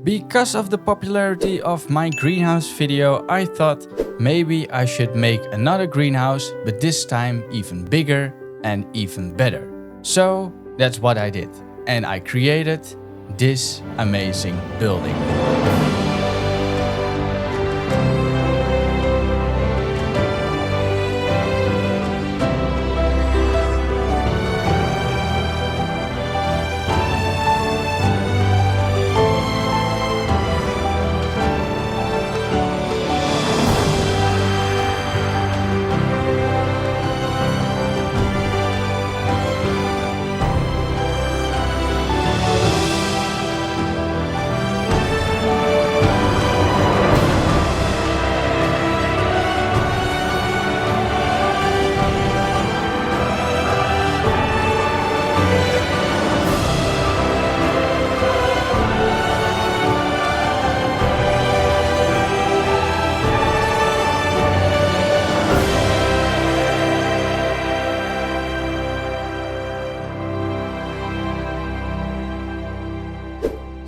Because of the popularity of my greenhouse video, I thought maybe I should make another greenhouse, but this time even bigger and even better. So that's what I did, and I created this amazing building.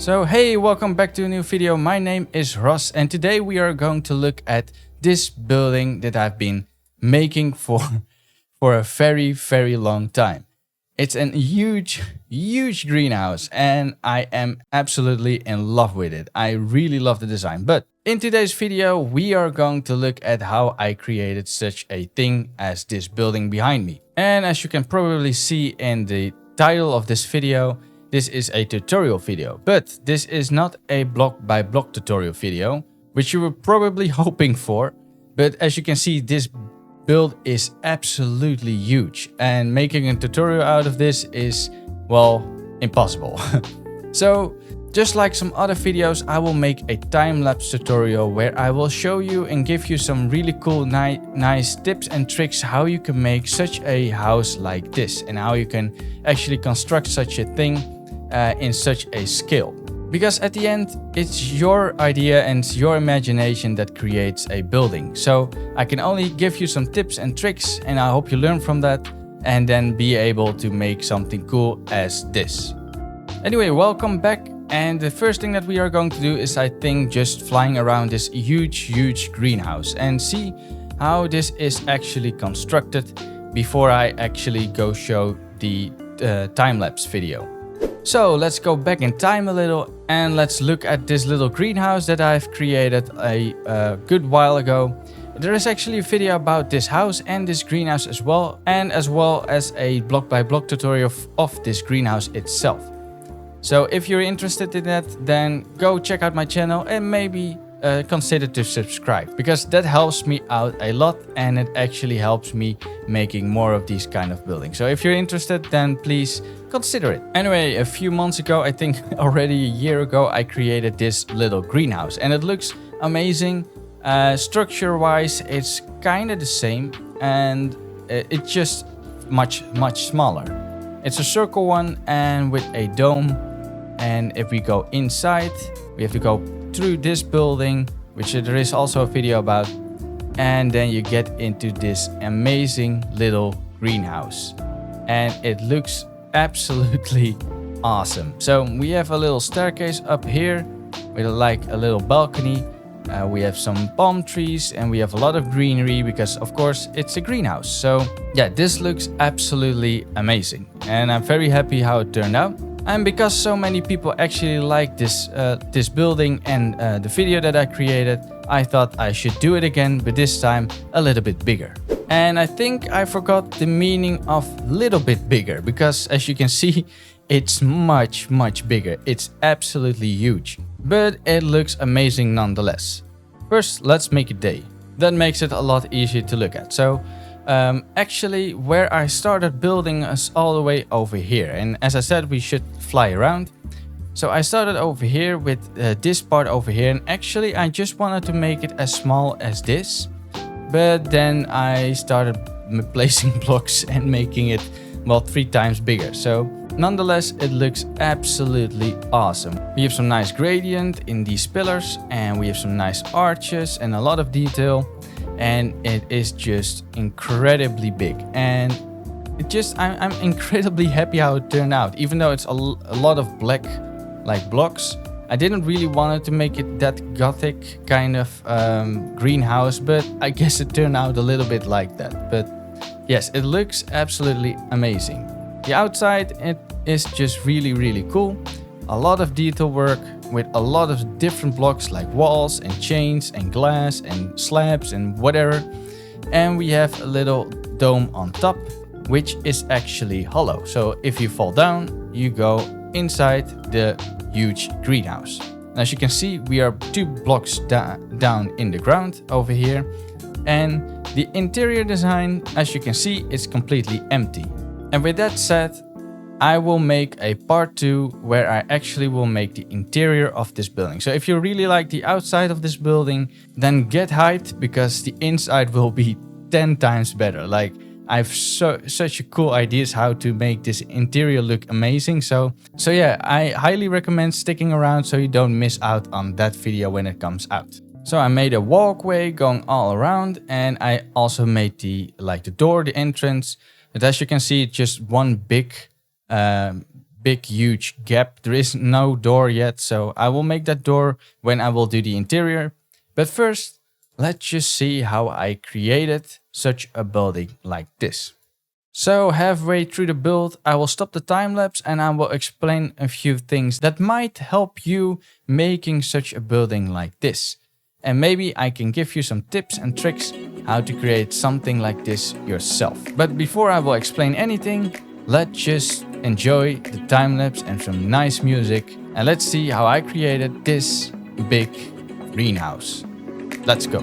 So hey, welcome back to a new video. My name is Ross and today we are going to look at this building that I've been making for a very long time. It's a huge greenhouse and I am absolutely in love with it. I really love the design. But in today's video we are going to look at how I created such a thing as this building behind me. And as you can probably see in the title of this video, this is a tutorial video, but this is not a block by block tutorial video, which you were probably hoping for. But as you can see, this build is absolutely huge and making a tutorial out of this is, well, impossible. So just like some other videos, I will make a time-lapse tutorial where I will show you and give you some really cool, nice tips and tricks how you can make such a house like this and how you can actually construct such a thing in such a scale. Because at the end, it's your idea and your imagination that creates a building. So I can only give you some tips and tricks and I hope you learn from that and then be able to make something cool as this. Anyway, welcome back. And the first thing that we are going to do is, I think, just flying around this huge greenhouse and see how this is actually constructed before I actually go show the time-lapse video. So let's go back in time a little and let's look at this little greenhouse that I've created a good while ago. There is actually a video about this house and this greenhouse as well, and as well as a block by block tutorial of this greenhouse itself. So if you're interested in that, then go check out my channel and maybe consider to subscribe, because that helps me out a lot and it actually helps me making more of these kind of buildings. So if you're interested, then please consider it. Anyway, a few months ago, I think already a year ago, I created this little greenhouse and it looks amazing. Structure wise, it's kind of the same and it's just much smaller. It's a circle one and with a dome. And if we go inside, we have to go through this building, which there is also a video about. And then you get into this amazing little greenhouse. And it looks absolutely awesome. So we have a little staircase up here with like a little balcony. We have some palm trees and we have a lot of greenery because of course it's a greenhouse. So yeah, this looks absolutely amazing. And I'm very happy how it turned out. And because so many people actually like this building and the video that I created, I thought I should do it again, but this time a little bit bigger. And I think I forgot the meaning of little bit bigger, because as you can see, it's much bigger. It's absolutely huge, but it looks amazing nonetheless. First, let's make a day. That makes it a lot easier to look at. So actually where I started building is all the way over here, and as I said, we should fly around. So I started over here with this part over here, and actually I just wanted to make it as small as this, but then I started placing blocks and making it, well, 3 times bigger. So nonetheless, it looks absolutely awesome. We have some nice gradient in these pillars and we have some nice arches and a lot of detail. And it is just incredibly big, and I'm incredibly happy how it turned out. Even though it's a lot of black like blocks, I didn't really want to make it that gothic kind of greenhouse, but I guess it turned out a little bit like that. But yes, it looks absolutely amazing. The outside, it is just really, really cool. A lot of detail work with a lot of different blocks like walls and chains and glass and slabs and whatever. And we have a little dome on top, which is actually hollow. So if you fall down, you go inside the huge greenhouse. As you can see, we are 2 blocks down in the ground over here. And the interior design, as you can see, is completely empty. And with that said, I will make a part 2 where I actually will make the interior of this building. So if you really like the outside of this building, then get hyped, because the inside will be 10 times better. Like, I have such a cool ideas how to make this interior look amazing. So yeah, I highly recommend sticking around so you don't miss out on that video when it comes out. So I made a walkway going all around, and I also made the door, the entrance. But as you can see, it's just one big huge gap. There is no door yet, so I will make that door when I will do the interior. But first, let's just see how I created such a building like this. So halfway through the build, I will stop the time lapse and I will explain a few things that might help you making such a building like this. And maybe I can give you some tips and tricks how to create something like this yourself. But before I will explain anything, let's just enjoy the time lapse and some nice music. And let's see how I created this big greenhouse. Let's go.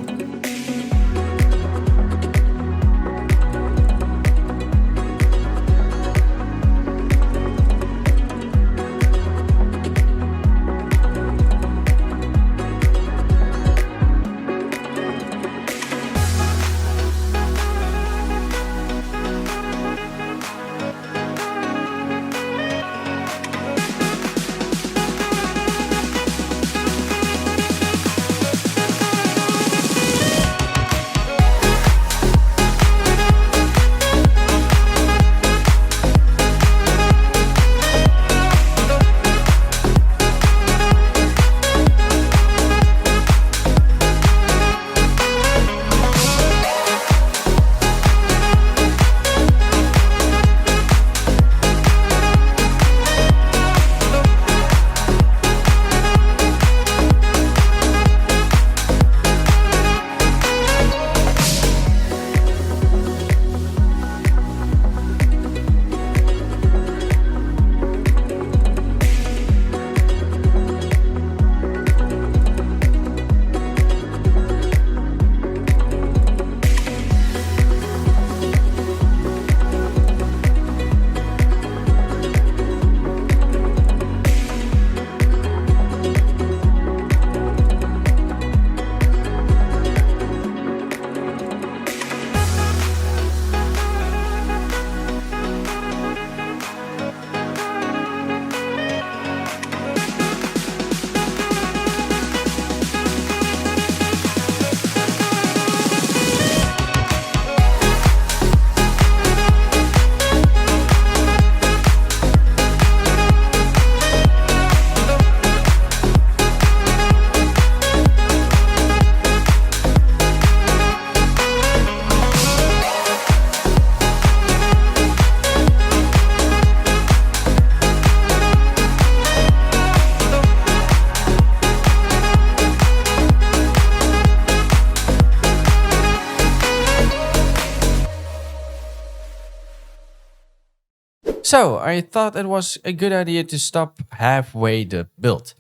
So I thought it was a good idea to stop halfway the build.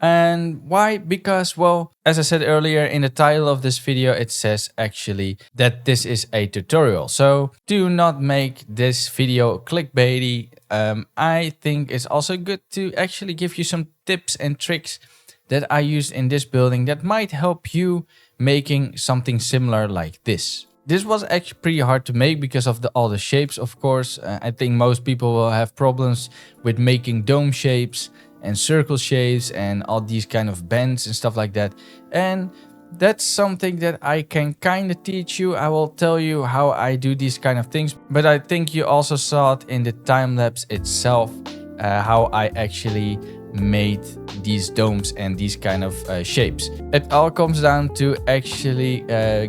And why? Because, well, as I said earlier in the title of this video, it says actually that this is a tutorial. So do not make this video clickbaity. I think it's also good to actually give you some tips and tricks that I used in this building that might help you making something similar like this. This was actually pretty hard to make because of all the shapes, of course. I think most people will have problems with making dome shapes and circle shapes and all these kind of bends and stuff like that. And that's something that I can kind of teach you. I will tell you how I do these kind of things. But I think you also saw it in the time lapse itself, how I actually made these domes and these kind of shapes. It all comes down to actually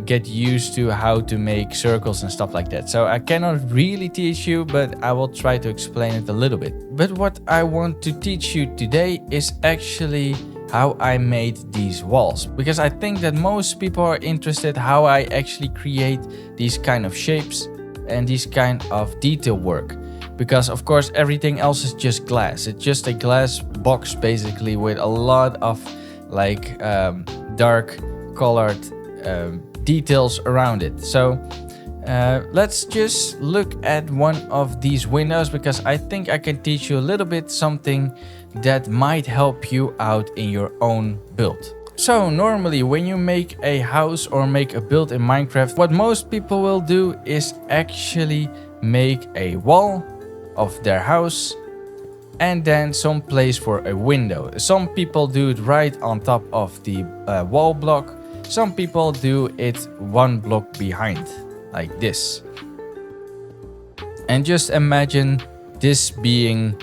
get used to how to make circles and stuff like that. So I cannot really teach you, but I will try to explain it a little bit. But what I want to teach you today is actually how I made these walls, because I think that most people are interested how I actually create these kind of shapes and these kind of detail work. Because of course everything else is just glass. It's just a glass box basically with a lot of like dark colored details around it. So let's just look at one of these windows, because I think I can teach you a little bit something that might help you out in your own build. So normally when you make a house or make a build in Minecraft, what most people will do is actually make a wall of their house and then some place for a window. Some people do it right on top of the wall block. Some people do it one block behind, like this. And just imagine this being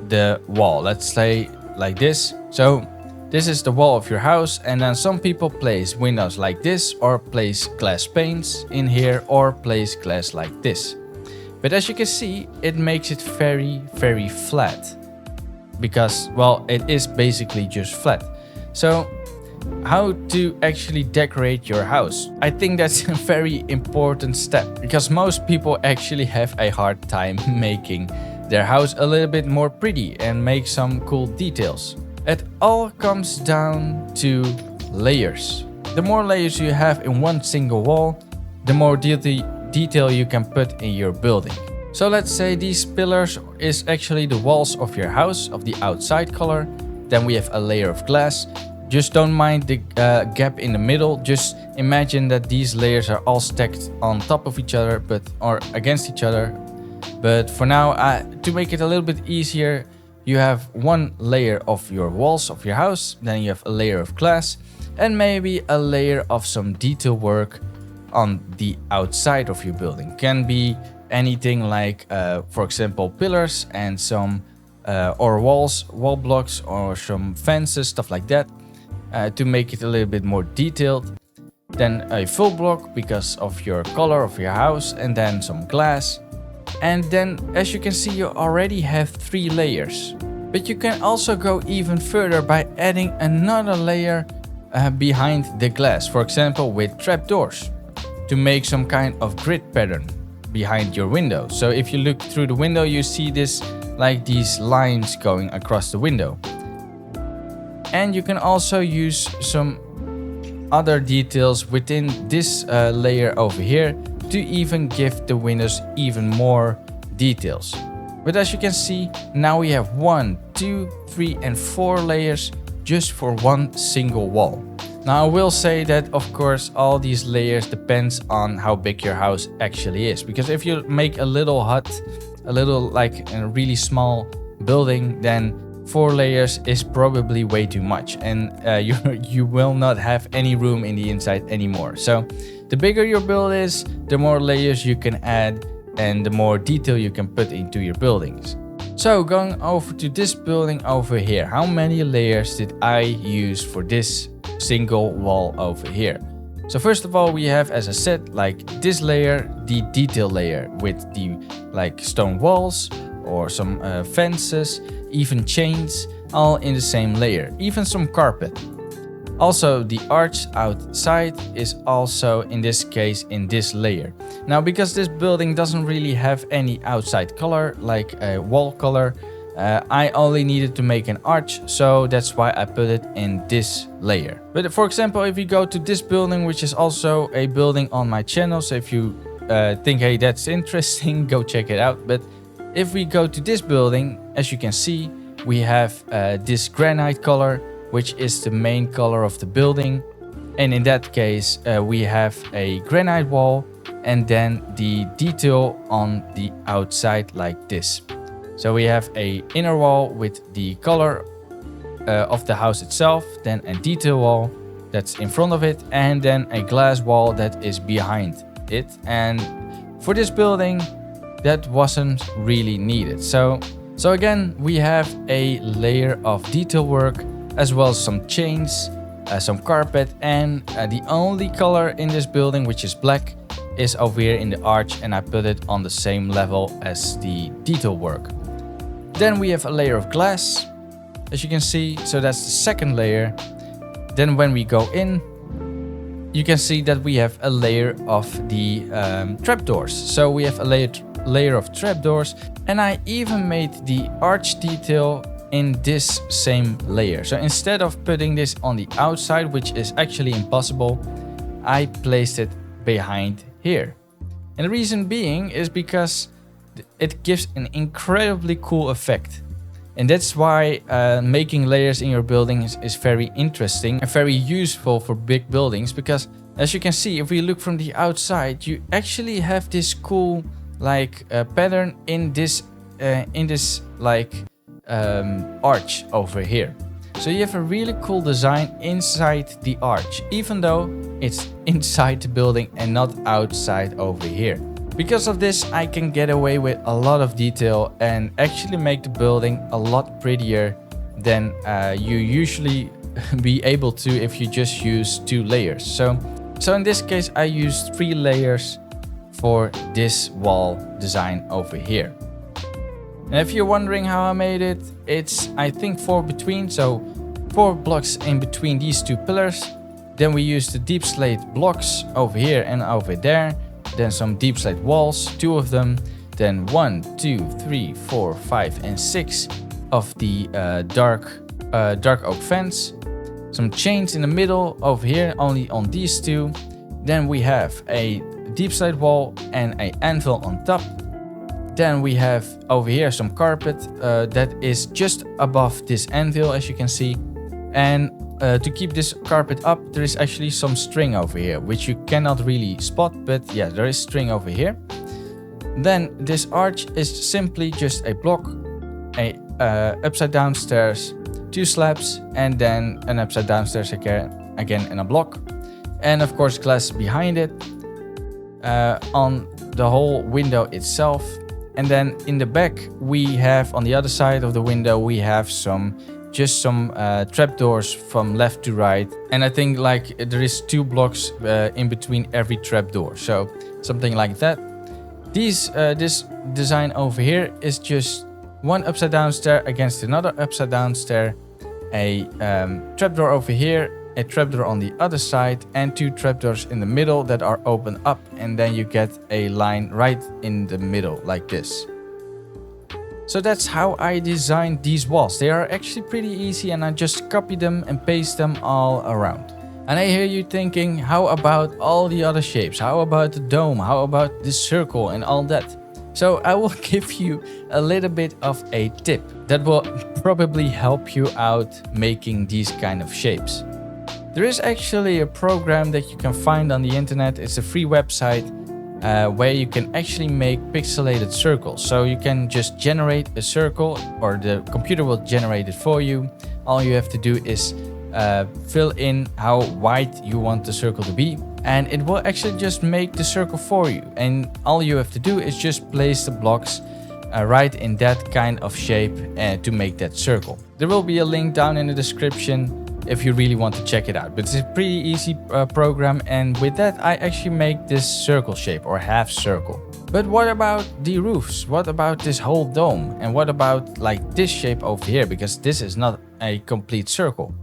the wall, let's say like this. So this is the wall of your house, and then some people place windows like this, or place glass panes in here, or place glass like this. But as you can see, it makes it very, very flat, because, well, it is basically just flat. So how to actually decorate your house? I think that's a very important step, because most people actually have a hard time making their house a little bit more pretty and make some cool details. It all comes down to layers. The more layers you have in one single wall, the more detail you can put in your building. So let's say these pillars is actually the walls of your house, of the outside color. Then we have a layer of glass. Just don't mind the gap in the middle. Just imagine that these layers are all stacked on top of each other, or against each other. But for now, to make it a little bit easier, you have one layer of your walls of your house, then you have a layer of glass, and maybe a layer of some detail work on the outside of your building. Can be anything like, for example, pillars and some or walls, wall blocks, or some fences, stuff like that, to make it a little bit more detailed. Then a full block because of your color of your house, and then some glass. And then, as you can see, you already have 3 layers. But you can also go even further by adding another layer behind the glass. For example, with trapdoors, to make some kind of grid pattern behind your window. So if you look through the window, you see this, like these lines going across the window. And you can also use some other details within this layer over here to even give the windows even more details. But as you can see, now we have 1, 2, 3 and 4 layers just for one single wall. Now I will say that of course all these layers depends on how big your house actually is, because if you make a little hut, a little like a really small building, then 4 layers is probably way too much, and you will not have any room in the inside anymore. So the bigger your build is, the more layers you can add and the more detail you can put into your buildings. So going over to this building over here, how many layers did I use for this single wall over here? So first of all, we have, as I said, like this layer, the detail layer with the like stone walls or some fences, even chains, all in the same layer, even some carpet. Also, the arch outside is also, in this case, in this layer. Now, because this building doesn't really have any outside color, like a wall color, I only needed to make an arch, so that's why I put it in this layer. But for example, if you go to this building, which is also a building on my channel, so if you think, hey, that's interesting, go check it out. But if we go to this building, as you can see, we have this granite color, which is the main color of the building. And in that case, we have a granite wall and then the detail on the outside like this. So we have a inner wall with the color of the house itself, then a detail wall that's in front of it, and then a glass wall that is behind it. And for this building, that wasn't really needed. So So again, we have a layer of detail work, as well as some chains, some carpet, and the only color in this building, which is black, is over here in the arch, and I put it on the same level as the detail work. Then we have a layer of glass, as you can see, so that's the second layer. Then when we go in, you can see that we have a layer of the trapdoors. So we have a layer of trapdoors, and I even made the arch detail in this same layer. So instead of putting this on the outside, which is actually impossible, I placed it behind here. And the reason being is because it gives an incredibly cool effect. And that's why making layers in your building is very interesting and very useful for big buildings, because as you can see, if we look from the outside, you actually have this cool like pattern in this like arch over here. So you have a really cool design inside the arch, even though it's inside the building and not outside over here. Because of this, I can get away with a lot of detail and actually make the building a lot prettier than you usually be able to if you just use 2 layers. So in this case, I used 3 layers for this wall design over here. And if you're wondering how I made it, it's I think 4 between, so 4 blocks in between these 2 pillars. Then we use the deep slate blocks over here and over there. Then some deep slate walls, 2 of them. Then 1, 2, 3, 4, 5, and 6 of the dark oak fence. Some chains in the middle over here, only on these 2. Then we have a deep slate wall and an anvil on top. Then we have over here some carpet that is just above this anvil, as you can see. And to keep this carpet up, there is actually some string over here, which you cannot really spot, but yeah, there is string over here. Then this arch is simply just a block, a upside down stairs, 2 slabs, and then an upside down stairs again and a block. And of course glass behind it, on the whole window itself. And then in the back, we have on the other side of the window, we have some trapdoors from left to right. And I think like there is 2 blocks in between every trapdoor. So something like that. This design over here is just 1 upside down stair against another upside down stair. A trapdoor over here, a trapdoor on the other side, and 2 trapdoors in the middle that are open up, and then you get a line right in the middle like this. So that's how I designed these walls. They are actually pretty easy, and I just copy them and paste them all around. And I hear you thinking, how about all the other shapes? How about the dome? How about the circle and all that? So I will give you a little bit of a tip that will probably help you out making these kind of shapes. There is actually a program that you can find on the internet. It's a free website where you can actually make pixelated circles. So you can just generate a circle, or the computer will generate it for you. All you have to do is fill in how wide you want the circle to be, and it will actually just make the circle for you. And all you have to do is just place the blocks right in that kind of shape to make that circle. There will be a link down in the description if you really want to check it out. But it's a pretty easy program, and with that I actually make this circle shape, or half circle. But what about the roofs? What about this whole dome? And what about like this shape over here? Because this is not a complete circle.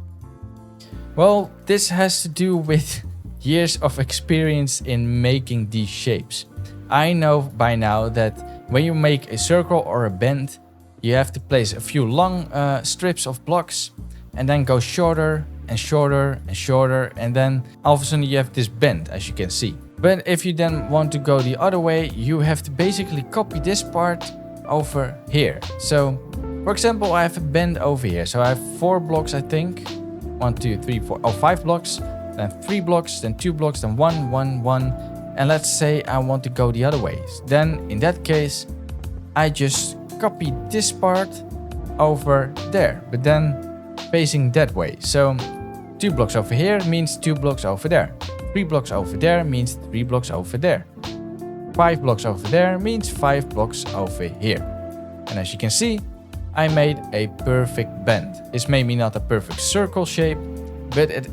Well, this has to do with years of experience in making these shapes. I know by now that when you make a circle or a bend, you have to place a few long strips of blocks, and then go shorter and shorter and shorter, and then all of a sudden you have this bend, as you can see. But if you then want to go the other way, you have to basically copy this part over here. So for example, I have a bend over here. So I have 4 blocks, I think. 1, 2, 3, 4, 5 blocks, then 3 blocks, then 2 blocks, then 1, 1, 1. And let's say I want to go the other way. Then in that case, I just copy this part over there, but then facing that way. So 2 blocks over here means 2 blocks over there. 3 blocks over there means 3 blocks over there. 5 blocks over there means 5 blocks over here. And as you can see, I made a perfect bend. It's maybe not a perfect circle shape, but it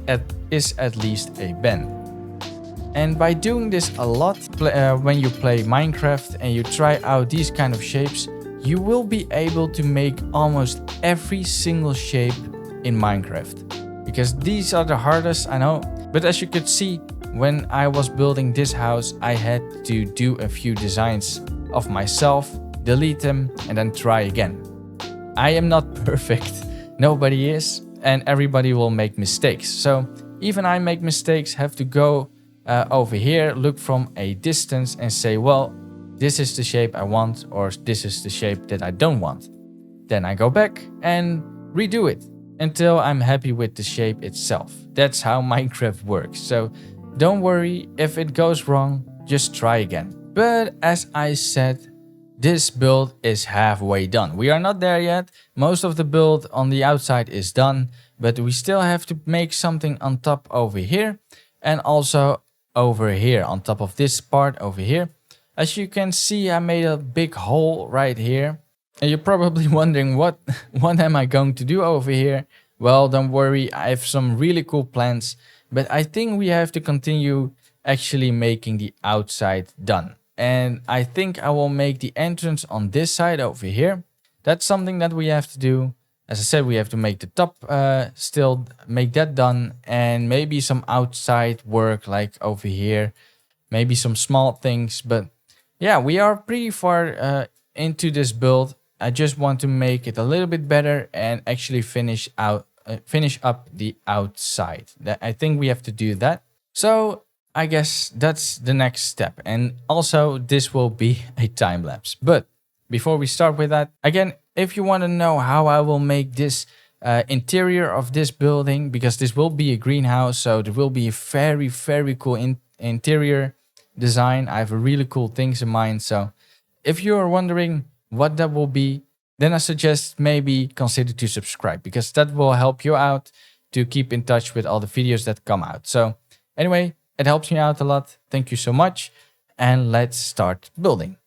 is at least a bend. And by doing this a lot, when you play Minecraft and you try out these kind of shapes, you will be able to make almost every single shape in Minecraft. Because these are the hardest, I know. But as you could see, when I was building this house, I had to do a few designs of myself, delete them, and then try again. I am not perfect, nobody is, and everybody will make mistakes. So even I make mistakes, have to go over here, look from a distance and say, well, this is the shape I want, or this is the shape that I don't want. Then I go back and redo it until I'm happy with the shape itself. That's how Minecraft works. So don't worry if it goes wrong, just try again. But as I said, this build is halfway done. We are not there yet. Most of the build on the outside is done, but we still have to make something on top over here and also over here on top of this part over here. As you can see, I made a big hole right here. And you're probably wondering what am I going to do over here? Well, don't worry, I have some really cool plans, but I think we have to continue actually making the outside done. And I think I will make the entrance on this side over here. That's something that we have to do. As I said, we have to make the top still make that done, and maybe some outside work like over here, maybe some small things. But yeah, we are pretty far into this build. I just want to make it a little bit better and actually finish up the outside. I think we have to do that. So I guess that's the next step. And also this will be a time lapse. But before we start with that, again, if you want to know how I will make this interior of this building, because this will be a greenhouse, so there will be a very, very cool interior design. I have really cool things in mind. So if you are wondering what that will be, then I suggest maybe consider to subscribe, because that will help you out to keep in touch with all the videos that come out. So anyway, it helps me out a lot. Thank you so much. And let's start building.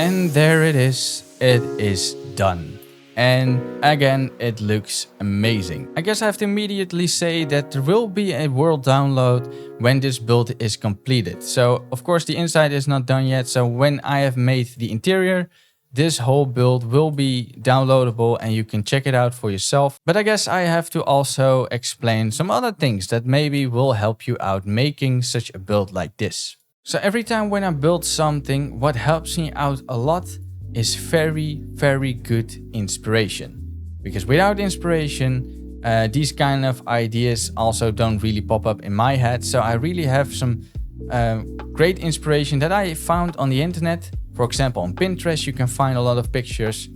And there it is done. And again, it looks amazing. I guess I have to immediately say that there will be a world download when this build is completed. So of course the inside is not done yet. So when I have made the interior, this whole build will be downloadable and you can check it out for yourself. But I guess I have to also explain some other things that maybe will help you out making such a build like this. So every time when I build something, what helps me out a lot is very, very good inspiration. Because without inspiration, these kind of ideas also don't really pop up in my head. So I really have some great inspiration that I found on the internet. For example, on Pinterest, you can find a lot of pictures.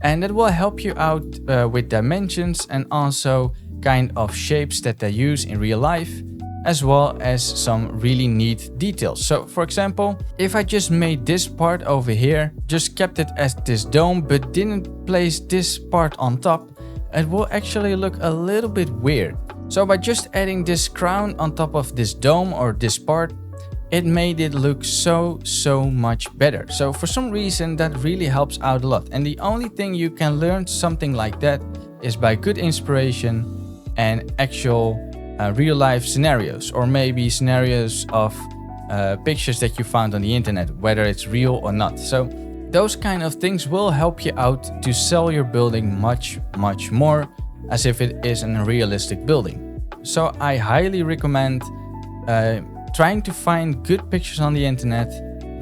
And that will help you out with dimensions and also kind of shapes that they use in real life. as well as some really neat details. So for example, if I just made this part over here, just kept it as this dome, but didn't place this part on top, it will actually look a little bit weird. So by just adding this crown on top of this dome or this part, it made it look so much better. So for some reason that really helps out a lot. And the only thing you can learn something like that is by good inspiration and actual real life scenarios, or maybe scenarios of pictures that you found on the internet, whether it's real or not. So those kind of things will help you out to sell your building much more as if it is a realistic building. So I highly recommend trying to find good pictures on the internet,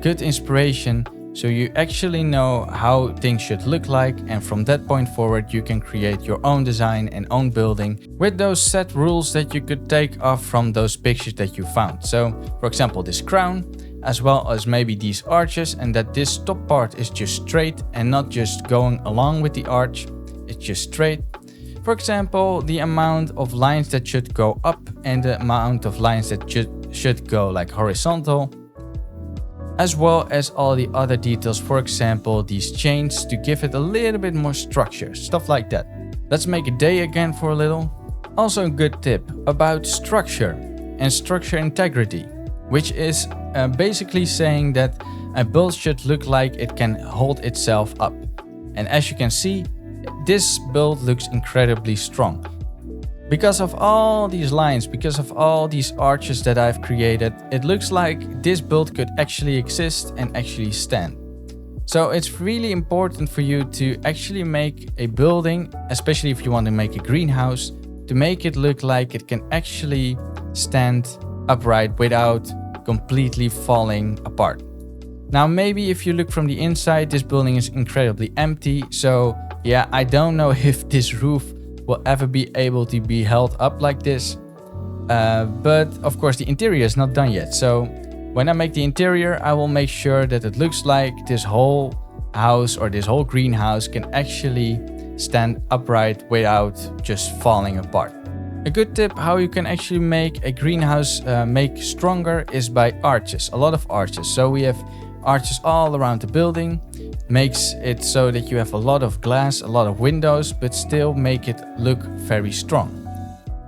good inspiration, so you actually know how things should look like, and from that point forward you can create your own design and own building with those set rules that you could take off from those pictures that you found. So for example, this crown, as well as maybe these arches, and that this top part is just straight and not just going along with the arch, it's just straight. For example, the amount of lines that should go up and the amount of lines that should go like horizontal, as well as all the other details, for example these chains, to give it a little bit more structure, stuff like that. Let's make a day again for a little. Also a good tip about structure and structure integrity, which is basically saying that a build should look like it can hold itself up. And as you can see, this build looks incredibly strong. Because of all these lines, because of all these arches that I've created, it looks like this build could actually exist and actually stand. So it's really important for you to actually make a building, especially if you want to make a greenhouse, to make it look like it can actually stand upright without completely falling apart. Now maybe if you look from the inside, this building is incredibly empty. So yeah, I don't know if this roof will ever be able to be held up like this. But of course the interior is not done yet. So when I make the interior, I will make sure that it looks like this whole house or this whole greenhouse can actually stand upright without just falling apart. A good tip how you can actually make a greenhouse make stronger is by arches, a lot of arches. So we have arches all around the building, makes it so that you have a lot of glass, a lot of windows, but still make it look very strong.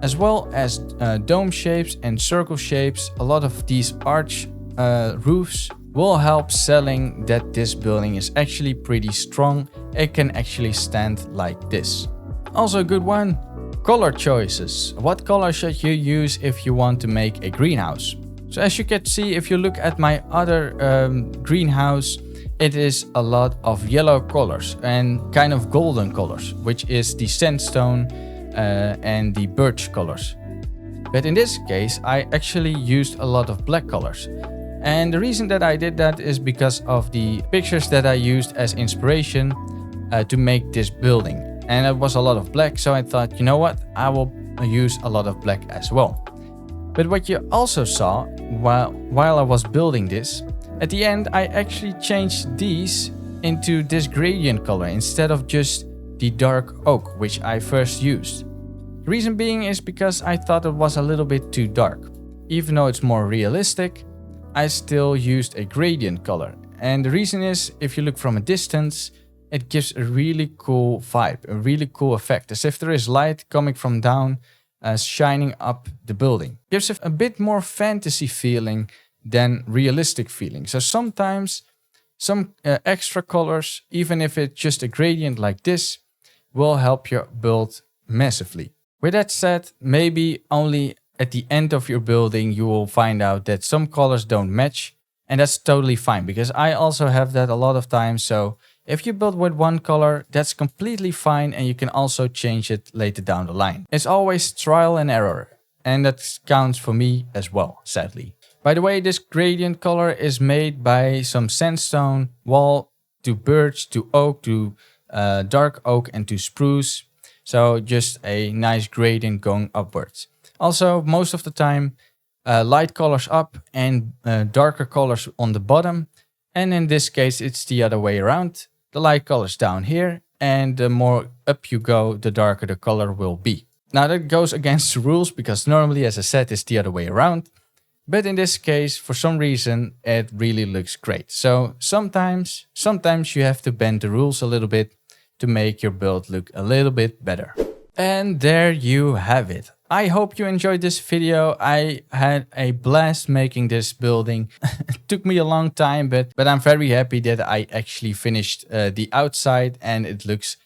As well as dome shapes and circle shapes, a lot of these arch roofs will help selling that this building is actually pretty strong. It can actually stand like this. Also a good one, color choices. What color should you use if you want to make a greenhouse? So as you can see, if you look at my other greenhouse, it is a lot of yellow colors and kind of golden colors, which is the sandstone and the birch colors. But in this case, I actually used a lot of black colors. And the reason that I did that is because of the pictures that I used as inspiration to make this building. And it was a lot of black, so I thought, you know what, I will use a lot of black as well. But what you also saw while I was building this, at the end I actually changed these into this gradient color instead of just the dark oak, which I first used. The reason being is because I thought it was a little bit too dark. Even though it's more realistic, I still used a gradient color. And the reason is, if you look from a distance, it gives a really cool vibe, a really cool effect, as if there is light coming from down, shining up the building. Gives a bit more fantasy feeling than realistic feeling. So sometimes some extra colors, even if it's just a gradient like this, will help your build massively. With that said, maybe only at the end of your building you will find out that some colors don't match, and that's totally fine, because I also have that a lot of times. So if you build with one color, that's completely fine, and you can also change it later down the line. It's always trial and error, and that counts for me as well, sadly. By the way, this gradient color is made by some sandstone wall to birch to oak to dark oak and to spruce. So just a nice gradient going upwards. Also, most of the time, light colors up and darker colors on the bottom. And in this case, it's the other way around. The light colors down here, and the more up you go, the darker the color will be. Now that goes against the rules because normally, as I said, it's the other way around. But in this case, for some reason, it really looks great. So sometimes you have to bend the rules a little bit to make your build look a little bit better. And there you have it. I hope you enjoyed this video. I had a blast making this building. It took me a long time, but I'm very happy that I actually finished the outside and it looks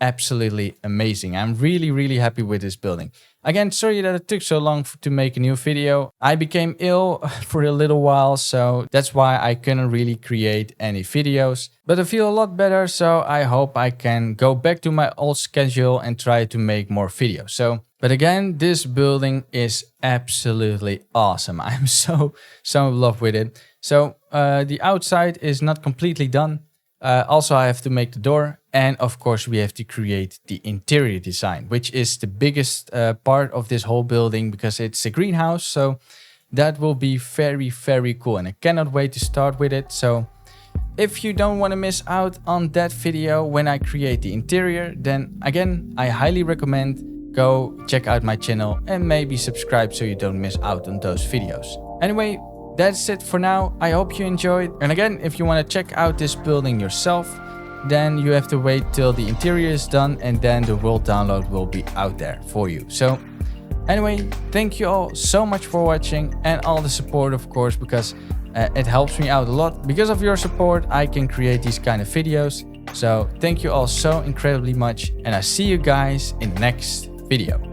absolutely amazing. I'm really happy with this building. Again, sorry that it took so long to make a new video. I became ill for a little while, so that's why I couldn't really create any videos. But I feel a lot better, so I hope I can go back to my old schedule and try to make more videos. But again, this building is absolutely awesome. I'm so in love with it. So the outside is not completely done. Also, I have to make the door. And of course, we have to create the interior design, which is the biggest part of this whole building because it's a greenhouse. So that will be very cool. And I cannot wait to start with it. So if you don't want to miss out on that video when I create the interior, then again, I highly recommend go check out my channel and maybe subscribe so you don't miss out on those videos. Anyway, that's it for now. I hope you enjoyed. And again, if you want to check out this building yourself, then you have to wait till the interior is done and then the world download will be out there for you. So anyway, thank you all so much for watching and all the support, of course, because it helps me out a lot. Because of your support, I can create these kind of videos. So thank you all so incredibly much and I see you guys in the next video.